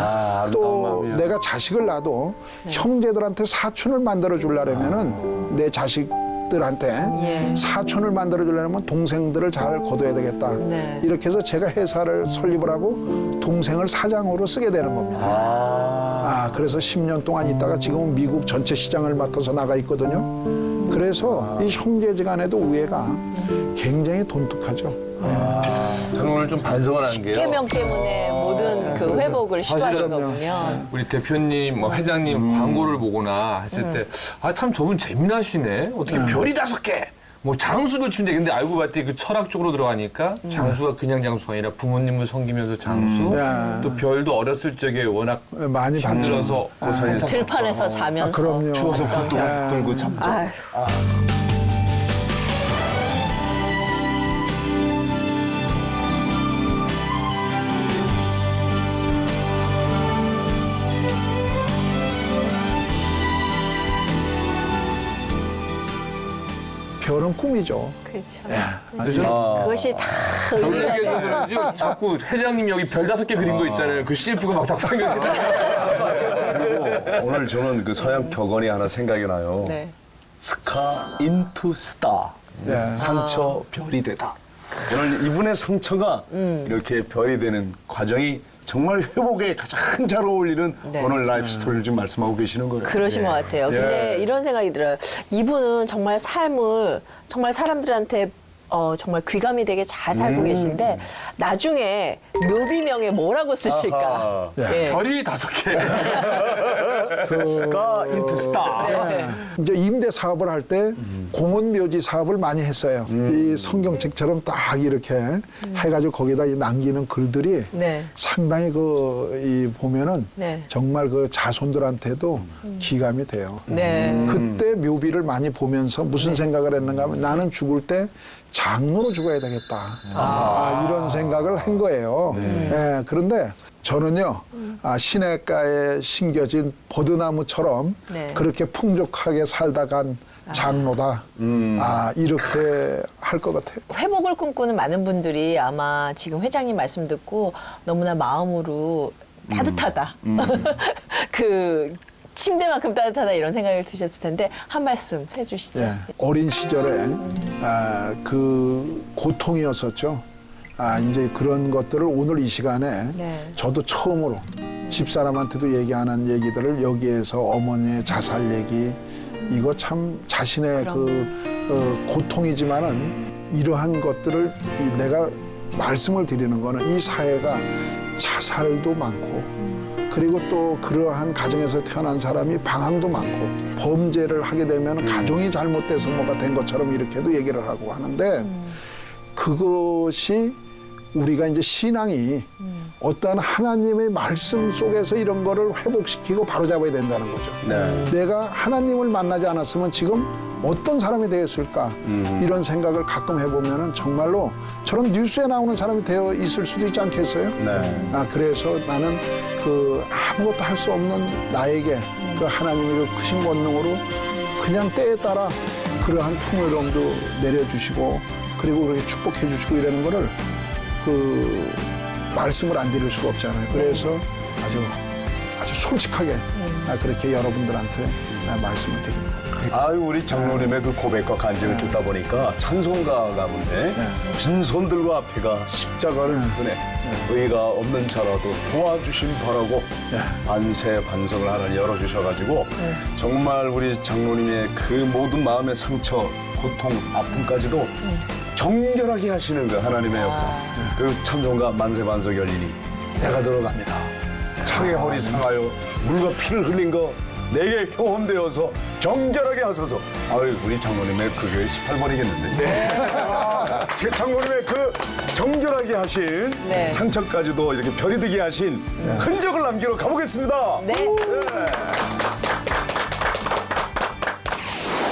또 내가 자식을 낳아도 형제들한테 사촌을 만들어 주려면은 내 자식들한테 사촌을 만들어 주려면 동생들을 잘 거둬야 되겠다. 네. 이렇게 해서 제가 회사를 설립을 하고 동생을 사장으로 쓰게 되는 겁니다. 그래서 10년 동안 있다가 지금은 미국 전체 시장을 맡아서 나가 있거든요. 그래서 이 형제지간에도 우애가 굉장히 돈독하죠. 저는 오늘 좀 반성을 하는 게요. 계명 때문에 모든 그 회복을 시도하신 거군요. 우리 대표님, 뭐 회장님 광고를 보거나 했을 때, 참 저분 재미나시네. 어떻게 별이 5개, 뭐 장수도 치면 되겠는데 알고 봤더니 그 철학 쪽으로 들어가니까 장수가 그냥 장수가 아니라 부모님을 섬기면서 장수, 또 별도 어렸을 적에 워낙 많이 힘들어서 고생해서 들판에서 자면서. 그럼요. 추워서 붓도 들고 참죠. 아휴. 별은 꿈이죠. 그렇죠. 그것이 다 의미가 별을 있어요. 얘기해서 그런지 자꾸 회장님 여기 별 5개 그린 거 있잖아요. 그 CF가 막 자꾸 생각나요. 그리고 오늘 저는 그 서양 격언이 하나 생각이 나요. 네. 스카 인투 스타. 상처 별이 되다. 오늘 이분의 상처가 이렇게 별이 되는 과정이 정말 회복에 가장 잘 어울리는 네. 오늘 라이프 스토리를 지금 말씀하고 계시는 거예요. 그러신 것 같아요. 근데 예. 이런 생각이 들어요. 이분은 정말 삶을 정말 사람들한테 정말 귀감이 되게 잘 살고 계신데 나중에 묘비명에 뭐라고 쓰실까? 아하. 예. 별이 5개. 가 인트스타. 네. 이제 임대 사업을 할 때 공원 묘지 사업을 많이 했어요. 이 성경책처럼 딱 이렇게 해가지고 거기다 이 남기는 글들이 네. 상당히 이 보면은 네. 정말 그 자손들한테도 기감이 돼요. 네. 그때 묘비를 많이 보면서 무슨 생각을 했는가 하면 나는 죽을 때 장로로 죽어야 되겠다. 이런 생각을 한 거예요. 예, 그런데 저는요, 시냇가에 심겨진 버드나무처럼 네. 그렇게 풍족하게 살다 간 장로다. 이렇게 할 것 같아요. 회복을 꿈꾸는 많은 분들이 아마 지금 회장님 말씀 듣고 너무나 마음으로 따뜻하다. 그 침대만큼 따뜻하다 이런 생각을 드셨을 텐데 한 말씀 해주시죠. 예, 어린 시절에 그 고통이었었죠. 이제 그런 것들을 오늘 이 시간에 네. 저도 처음으로 집사람한테도 얘기하는 얘기들을 여기에서 어머니의 자살 얘기 이거 참 자신의 고통이지만은 이러한 것들을 내가 말씀을 드리는 거는 이 사회가 자살도 많고 그리고 또 그러한 가정에서 태어난 사람이 방황도 많고 범죄를 하게 되면 가정이 잘못돼서 뭐가 된 것처럼 이렇게도 얘기를 하고 하는데 그것이 우리가 이제 신앙이 어떠한 하나님의 말씀 속에서 이런 거를 회복시키고 바로잡아야 된다는 거죠. 네. 내가 하나님을 만나지 않았으면 지금 어떤 사람이 되었을까 이런 생각을 가끔 해보면은 정말로 저런 뉴스에 나오는 사람이 되어 있을 수도 있지 않겠어요? 네. 그래서 나는 그 아무것도 할 수 없는 나에게 그 하나님의 그 크신 권능으로 그냥 때에 따라 그러한 풍요로움도 내려주시고 그리고 그렇게 축복해 주시고 이러는 거를 그 말씀을 안 드릴 수가 없잖아요. 그래서 아주 솔직하게 그렇게 여러분들한테 말씀을 드립니다. 아유, 우리 장로님의 그 고백과 간증을 듣다 보니까 찬송가 가운데 빈손들과 앞에가 십자가를 끄네 의가 없는 자라도 도와주심 바라고 반세 반성을 하나님 열어주셔가지고 정말 우리 장로님의 그 모든 마음의 상처, 고통, 아픔까지도 정결하게 하시는 그 하나님의 역사. 그 찬송가 만세 반석 열리니 내가 들어갑니다. 창의 허리 상하여 물과 피를 흘린 거 내게 경험되어서 정결하게 하소서. 아유, 우리 장로님의 그 교회 18번이겠는데. 네. 장로님의 그 정결하게 하신 네. 상처까지도 이렇게 별이 되게 하신 흔적을 남기러 가보겠습니다. 네.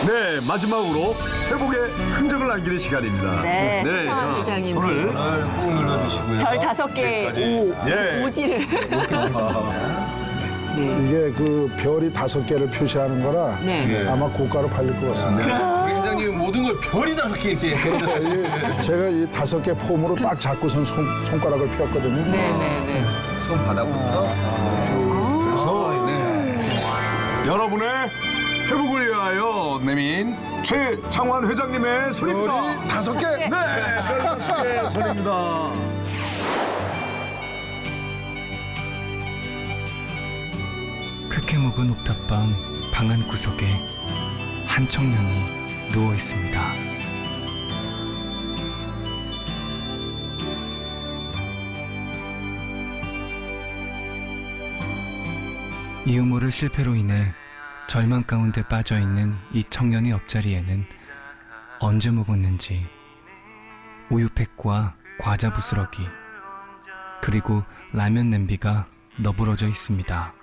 네, 마지막으로 회복의 흔적을 남기는 시간입니다. 네, 최창원 회장님. 손을 꾹 눌러주시고요. 별 5개 예. 오지를. 이게 그 별이 5개를 표시하는 거라 네. 아마 고가로 팔릴 것 같습니다. 우리 회장님 모든 걸 별이 5개 이렇게. 제가 이 5개 폼으로 딱 잡고선 손가락을 폈거든요. 네네네. 손 바닥부터. 그래서 여러분의 회복을 위하여 내민 최창환 회장님의 손입니다. 별이 5개. 네, 별 5개 손입니다. 크게 묵은 옥탑방 방 한 구석에 한 청년이 누워 있습니다. 이 음모를 실패로 인해 절망 가운데 빠져 있는 이 청년의 옆자리에는 언제 묵었는지 우유팩과 과자 부스러기 그리고 라면 냄비가 너부러져 있습니다.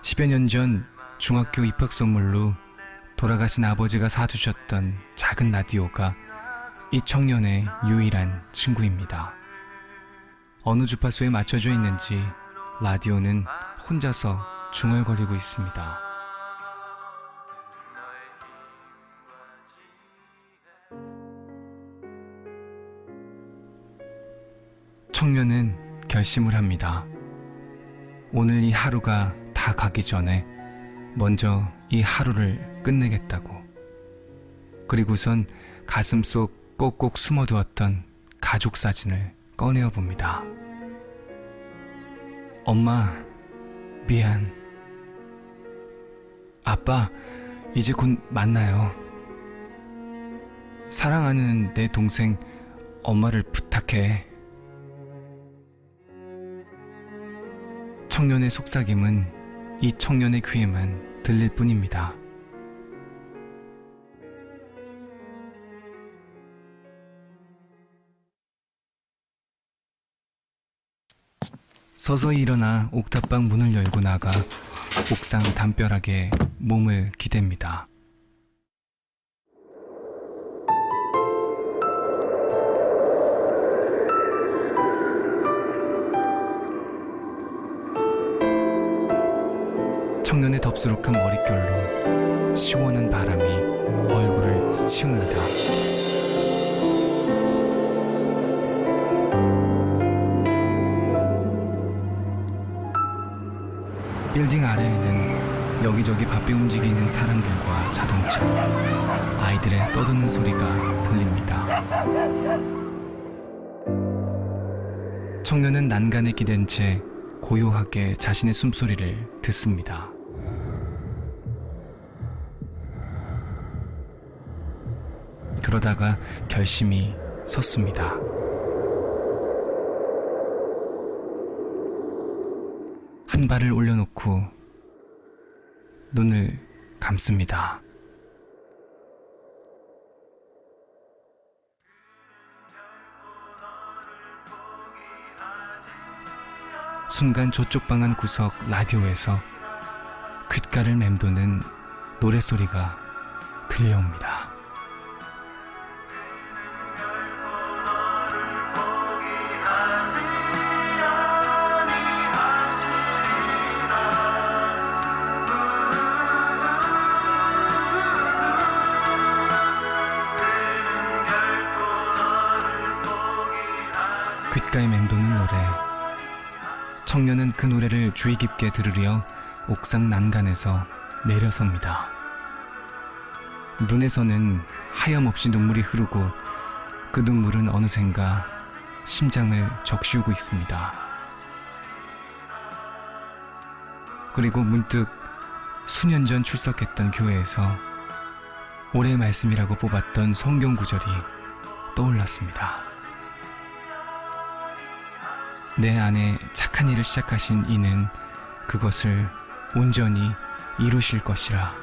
10여 년 전 중학교 입학 선물로 돌아가신 아버지가 사주셨던 작은 라디오가 이 청년의 유일한 친구입니다. 어느 주파수에 맞춰져 있는지 라디오는 혼자서 중얼거리고 있습니다. 청년은 결심을 합니다. 오늘 이 하루가 다 가기 전에 먼저 이 하루를 끝내겠다고. 그리고선 가슴 속 꼭꼭 숨어두었던 가족 사진을 꺼내어 봅니다. 엄마, 미안. 아빠, 이제 곧 만나요. 사랑하는 내 동생 엄마를 부탁해. 청년의 속삭임은 이 청년의 귀에만 들릴 뿐입니다. 서서히 일어나 옥탑방 문을 열고 나가 옥상 담벼락에 몸을 기댑니다. 청년의 덥수룩한 머릿결로 시원한 바람이 얼굴을 스치웁니다. 빌딩 아래에는 여기저기 바삐 움직이는 사람들과 자동차, 아이들의 떠드는 소리가 들립니다. 청년은 난간에 기댄 채 고요하게 자신의 숨소리를 듣습니다. 그러다가 결심이 섰습니다. 한 발을 올려놓고 눈을 감습니다. 순간 저쪽 방 안 구석 라디오에서 귓가를 맴도는 노랫소리가 들려옵니다. 귓가에 맴도는 노래. 청년은 그 노래를 주의 깊게 들으려 옥상 난간에서 내려섭니다. 눈에서는 하염없이 눈물이 흐르고 그 눈물은 어느샌가 심장을 적시우고 있습니다. 그리고 문득 수년 전 출석했던 교회에서 올해의 말씀이라고 뽑았던 성경 구절이 떠올랐습니다. 내 안에 착한 일을 시작하신 이는 그것을 온전히 이루실 것이라.